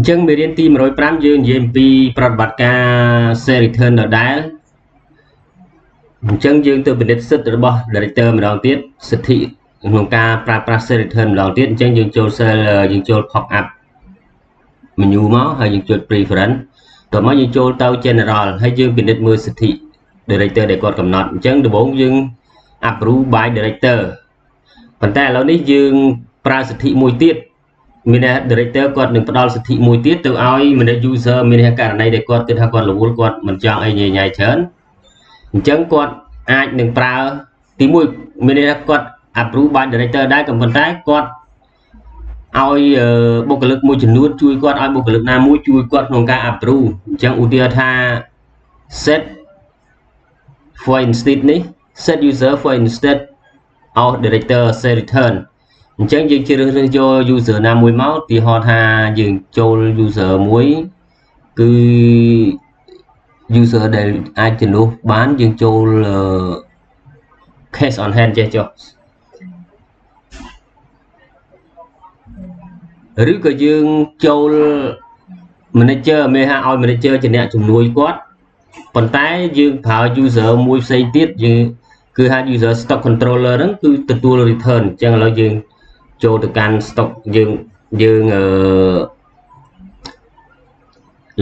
Chẳng mấy điện tìm rồi pram dương dìm vì prot bát ca xe return ở đáy chẳng dương từ bình đích sức rồi bỏ director mà đón tiết sự thị nông ca pra xe return đón tiết chẳng dương cho xe dương cho pop up menu máu hay dương cho preference rồi mới dương cho tao general hay dương bình đích mưa sự thị director để con cầm nọt chẳng được bốn dương approve by director phần tay là ní dương pra sự thị mùi tiết mình director còn đừng bắt sự thị mùi tiết từ ai mình user mình cả này để con cứ thằng con là vốn con mình chọn ai nhảy nhảy chớn chẳng con ai đừng pra tí mùi mình con approve by directorได้cầm phần tay con ai bộ lực môi trường nuốt chui con ai bộ lực nam môi chui conក្នុងការ approve ចឹងឧទាហរណ៍ថា set for instance នេះ set user for instance of director set return អញ្ចឹងយើងជ្រើសរើសយក user ណាមួយមកទីហោថាយើងចូល user មួយគឺ user ដែលអាចជំនួសបានយើងចូល case on hand ចេះចុះឬក៏យើងចូល manager មេហាឲ្យ manager ជាអ្នកជំនួយគាត់ប៉ុន្តែយើងប្រើ user មួយផ្សេងទៀតយើងគឺហៅ user stock controller ហ្នឹងគឺទទួល return អញ្ចឹងឥឡូវយើងចូលទៅកាន់ stock យើង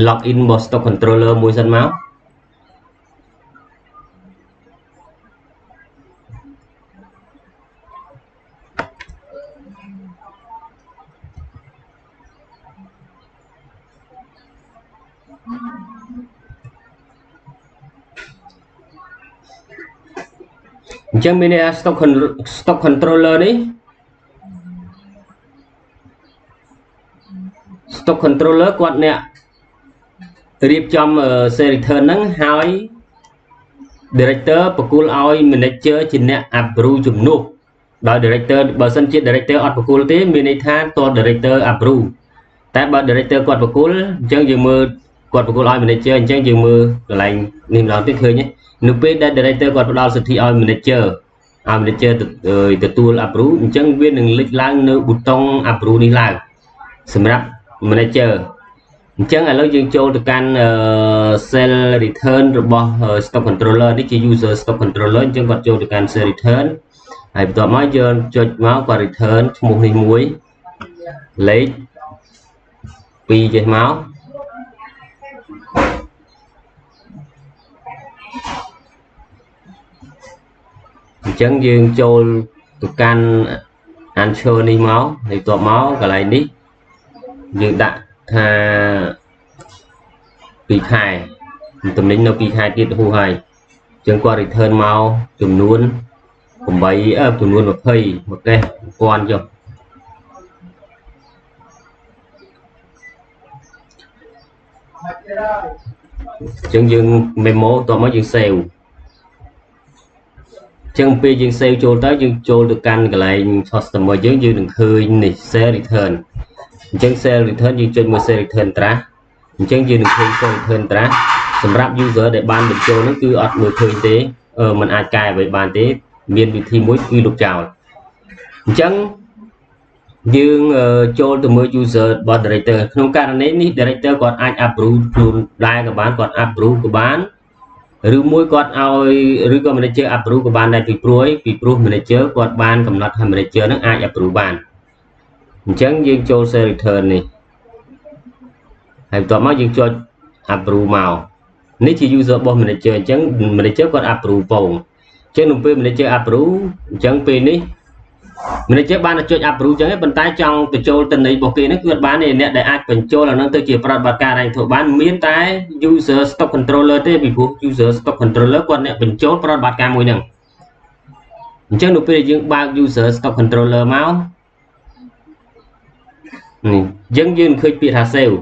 login របស់ stock controller មួយសិនមកអញ្ចឹងមាន stock controller នេះ stock controller គាត់អ្នករៀបចំ set return ហ្នឹងហើយ director បកគលឲ្យ manager ជាអ្នក approve ជំនួសដោយ director បើសិនជា director អត់បកគលទេមានន័យថាតើ director approve តែបើ director គាត់បកគលអញ្ចឹងយើងមើលគាត់បកគលឲ្យ manager អញ្ចឹងយើងមើលកន្លែងនេះម្ដងទៀតឃើញទេនៅពេលដែល director គាត់ផ្ដល់សិទ្ធិឲ្យ manager ទទួល approve អញ្ចឹងវានឹងលេចឡើងនៅប៊ូតុង approve នេះឡើងសម្រាប់ manager អញ្ចឹងឥឡូវយើងចូលទៅកាន់ cell return របស់ stock controller នេះជា user stock controller អញ្ចឹងគាត់ចូលទៅកាន់ cell return ហើយបន្ទាប់មកយើងចុចមកគាត់ return ឈ្មោះនេះមួយលេខ2ចេះមកអញ្ចឹងយើងចូលទៅកាន់ answer នេះមកហើយបន្ទាប់មកកន្លែងនេះយើងដាក់ថា2ខែតំណែងនៅ2ខែទៀតហួសហើយអញ្ចឹងគាត់ return មកចំនួន8ចំនួន20មកកេះ1000ចុះអញ្ចឹងយើង memo បន្ទាប់មកយើង save ចឹងពេលយើង save ចូលទៅយើងចូលទៅកាន់កន្លែង customer យើងនឹងឃើញនេះ sale return អញ្ចឹង sale return យើងចុចមើល sale return trace អញ្ចឹងយើងនឹងឃើញ sale return trace សម្រាប់ user ដែលបានបញ្ចូលហ្នឹងគឺអត់មើលឃើញទេมันអាចកែអ្វីបានទេមានវិធីមួយគឺលុបចោលអញ្ចឹងយើងចូលទៅមើល user របស់ director ក្នុងករណីនេះ director គាត់អាច approve ខ្លួនដែរក៏បានគាត់ approve ក៏បានឬមួយគាត់ឲ្យឬក៏ manager approve ក៏បានដែរពីព្រោះ manager គាត់បានកំណត់ថា manager នឹងអាច approve បានអញ្ចឹងយើងចូល sale return នេះហើយបន្ទាប់មកយើងចុច approve មកនេះជា user របស់ manager អញ្ចឹង manager គាត់ approve ពងអញ្ចឹងនៅពេល manager approve អញ្ចឹងពេលនេះ manager បានចុច approve អញ្ចឹងប៉ុន្តែចង់បញ្ចូលទិន្នន័យរបស់គេនេះគឺអត់បានទេអ្នកដែលអាចបញ្ចូលអានឹងទៅជាប្រតិបត្តិការរ៉ៃធូបានមានតែ user stock controller ទេពីព្រោះ user stock controller គាត់អ្នកបញ្ចូលប្រតិបត្តិការមួយហ្នឹងអញ្ចឹងនៅពេលយើងបើក user stock controller មកនេះយើងឃើញពាក្យថា save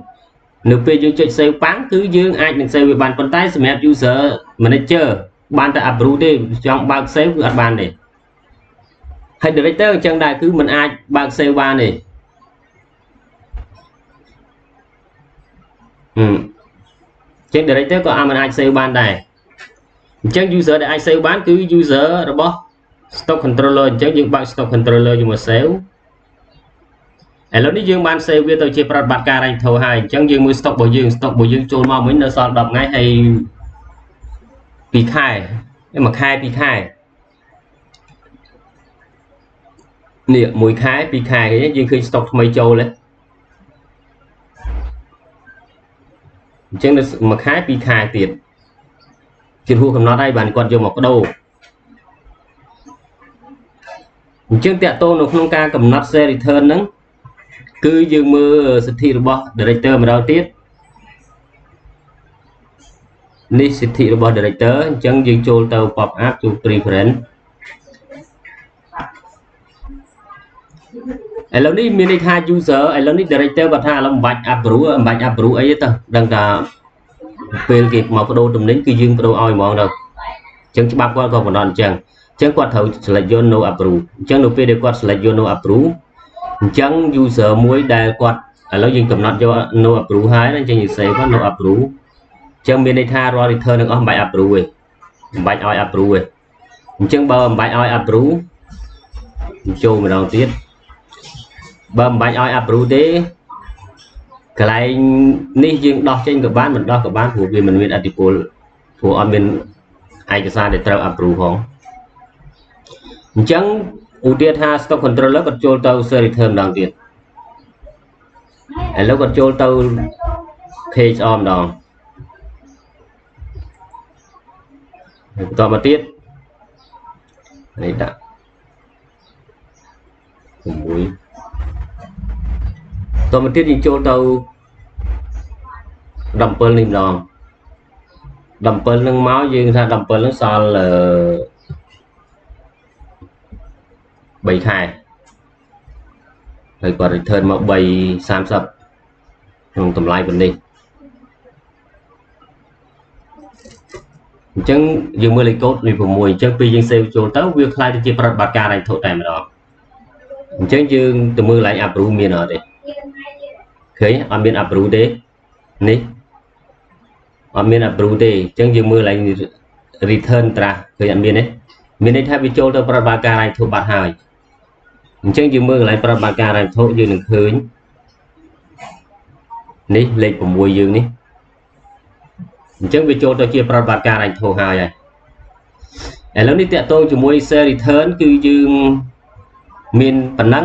នៅពេលយើងចុច save ប៉ាំងគឺយើងអាចនឹង save វាបានប៉ុន្តែសម្រាប់ user manager បានតែ approve ទេចង់បើក save គឺអត់បានទេហើយ director អញ្ចឹងដែរគឺมันអាចបើក save បានទេចឹង director ក៏មិនអាច save បានដែរអញ្ចឹង user ដែលអាច save បានគឺ user របស់ stock controller អញ្ចឹងយើងបើក stock controller យកមក save ឥឡូវនេះយើងបាន save វាទៅជាប្រតិបត្តិការ rank ធោហើយអញ្ចឹងយើងមើល stock របស់យើងចូលមកវិញនៅសល់10ថ្ងៃហើយ2ខែ1ខែ2ខែនេះ1ខែ2ខែយើងឃើញ stock ថ្មីចូលទេអញ្ចឹងនៅ1ខែ2ខែទៀតជាហួសកំណត់ហើយបានគាត់យកមកបដូរអញ្ចឹងតាក់ទងនៅក្នុងការកំណត់ share return ហ្នឹងគឺយើងមើលសិទ្ធិរបស់ director ម្ដងទៀតនេះសិទ្ធិរបស់ director អញ្ចឹងយើងចូលទៅ pop up ចូល preference ឥឡូវនេះមានន័យថា user ឥឡូវនេះ director គាត់ថាឥឡូវមិនបាច់ approve អីទេដឹងថាពេលគេមកបដូរទំនិញគឺយើងបដូរឲ្យហ្មងទៅអញ្ចឹងច្បាប់គាត់ក៏បណ្ដោះអញ្ចឹងគាត់ត្រូវ select យក no approve អញ្ចឹងនៅពេលដែលគាត់ select យក no approve អញ្ចឹង user មួយដែលគាត់ឥឡូវយើងកំណត់យក no approve ហើយអញ្ចឹងយើង save no approve អញ្ចឹងមានន័យថារាល់ return ទាំងអស់មិនបាច់ approve ទេមិនបាច់ឲ្យ approve ទេអញ្ចឹងបើមិនបាច់ឲ្យ approve ចូលម្ដងទៀតបើមិនបាច់ឲ្យ approve ទេកន្លែងនេះយើងដោះចេញក៏បានមិនដោះក៏បានព្រោះវាមិនមានអធិពលព្រោះអត់មានឯកសារដែលត្រូវ approve ផងអញ្ចឹងឧទាហរណ៍ថា stock controller គាត់ចូលទៅ share return ម្ដងទៀតឥឡូវគាត់ចូលទៅ page អម្ដងបន្តមកទៀតនេះដាក់6តមកទៀតយើងចូលទៅ17នេះម្ដង17នឹងមកយើងថា17នឹងសល់3ខែហើយគាត់ return មក3.30ក្នុងតម្លៃប៉ុណ្នេះអញ្ចឹងយើងមើលលេខកូដនេះ6អញ្ចឹងពេលយើង save ចូលទៅវាខ្លាយទៅជាប្រតិបត្តិការ rank ធោតែម្ដងអញ្ចឹងយើងទៅមើល line approve មានអត់ទេឃើញអត់មាន approve ទេនេះអត់មាន approve ទេអញ្ចឹងយើងមើល line return ត្រាស់ឃើញអត់មានទេមានន័យថាវាចូលទៅប្រតិបត្តិការ rank ធោបាត់ហើយអញ្ចឹងយើងមើលកន្លែងប្រតិបត្តិការ rank ធោយើងនឹងឃើញនេះលេខ6យើងនេះអញ្ចឹងវាចូលទៅជាប្រតិបត្តិការ rank ធោហើយឥឡូវនេះតាក់ទងជាមួយ share return គឺយើងមានប៉ុណ្ណឹង